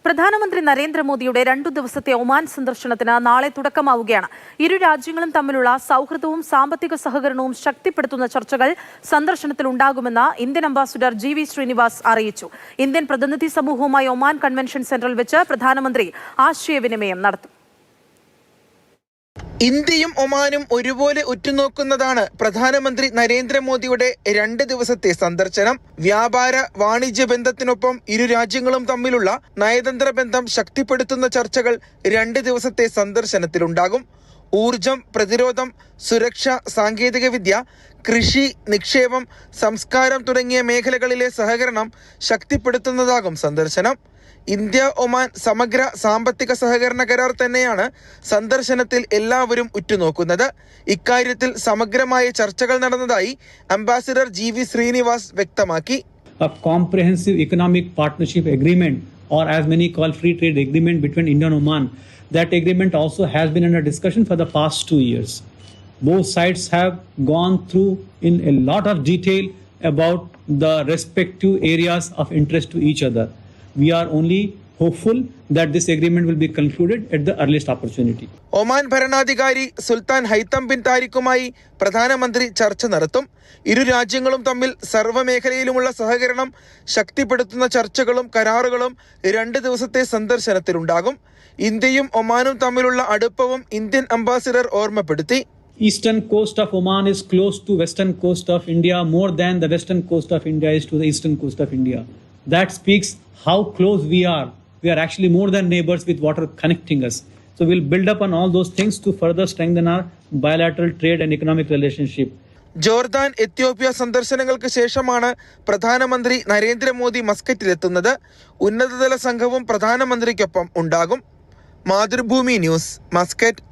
പ്രധാനമന്ത്രി നരേന്ദ്രമോദിയുടെ 2 ദിവസത്തെ ഒമാൻ സന്ദർശനത്തിന് നാളെ തുടക്കമാവുകയാണ്. ഇരു രാജ്യങ്ങളും തമ്മിലുള്ള സൗഹൃദവും സാമ്പത്തിക സഹകരണവും ശക്തിപ്പെടുത്തുന്ന ചർച്ചകൾ സന്ദർശനത്തിൽ ഉണ്ടാകുമെന്ന് ഇന്ത്യൻ അംബാസിഡർ GV ശ്രീനിവാസ് അറിയിച്ചു. ഇന്ത്യൻ പ്രതിനിധി സമൂഹവുമായി ഒമാൻ കൺവെൻഷൻ സെന്ററിൽ വെച്ച് പ്രധാനമന്ത്രി ആശയവിനിമയം നടത്തും. ഇന്ത്യയും ഒമാനും ഒരുപോലെ ഉറ്റുനോക്കുന്നതാണ് പ്രധാനമന്ത്രി നരേന്ദ്രമോദിയുടെ 2 ദിവസത്തെ സന്ദർശനം. വ്യാപാര വാണിജ്യ ബന്ധത്തിനൊപ്പം ഇരു രാജ്യങ്ങളും തമ്മിലുള്ള നയതന്ത്ര ബന്ധം ശക്തിപ്പെടുത്തുന്ന ചർച്ചകൾ 2 ദിവസത്തെ സന്ദർശനത്തിലുണ്ടാകും. ഊർജം, പ്രതിരോധം, സുരക്ഷ, സാങ്കേതികവിദ്യ, കൃഷി, നിക്ഷേപം, സംസ്കാരം തുടങ്ങിയ മേഖലകളിലെ സഹകരണം ശക്തിപ്പെടുത്തുന്നതാകും സന്ദർശനം. ഇന്ത്യ ഒമാൻ സമഗ്ര സാമ്പത്തിക സഹകരണ കരാർ തന്നെയാണ് സന്ദർശനത്തിൽ എല്ലാവരും ഉറ്റുനോക്കുന്നത്. ഇക്കാര്യത്തിൽ സമഗ്രമായ ചർച്ചകൾ നടന്നതായി അംബാസിഡർ GV ശ്രീനിവാസ് വ്യക്തമാക്കി. A comprehensive economic partnership agreement, or as many call free trade agreement between India and Oman, that agreement also has been under discussion for the past 2 years. Both sides have gone through in a lot of detail about the respective areas of interest to each other. We are only hopeful that this agreement will be concluded at the earliest opportunity. Oman ഭരണാധികാരി സുൽത്താൻ Haitham bin താരിഖുമായി പ്രധാനമന്ത്രി ചർച്ച നടത്തും. ഇരു രാജ്യങ്ങളും തമ്മിൽ സർവ്വമേഖലയിലുമുള്ള സഹകരണം ശക്തിപ്പെടുത്തുന്ന ചർച്ചകളും കരാറുകളും 2 ദിവസത്തെ സന്ദർശനത്തിലുണ്ടാകും. ഇന്ത്യയും ഒമാനും തമ്മിലുള്ള അടുപ്പവും ഇന്ത്യൻ അംബാസിഡർ ഓർമ്മപ്പെടുത്തി. Eastern coast of Oman is close to western coast of India more than the western coast of India is to the eastern coast of India. That speaks how close we are. We are actually more than neighbors with water connecting us. So we'll build up on all those things to further strengthen our bilateral trade and economic relationship. Jordan, Ethiopia സന്ദർശനങ്ങൾക്ക് ശേഷമാണ് പ്രധാനമന്ത്രി നരേന്ദ്രമോദി മസ്കറ്റിലെത്തുന്നത്. ഉന്നതതല സംഘവും പ്രധാനമന്ത്രിക്കൊപ്പം ഉണ്ടാകും. Mathrubhumi news, Muscat.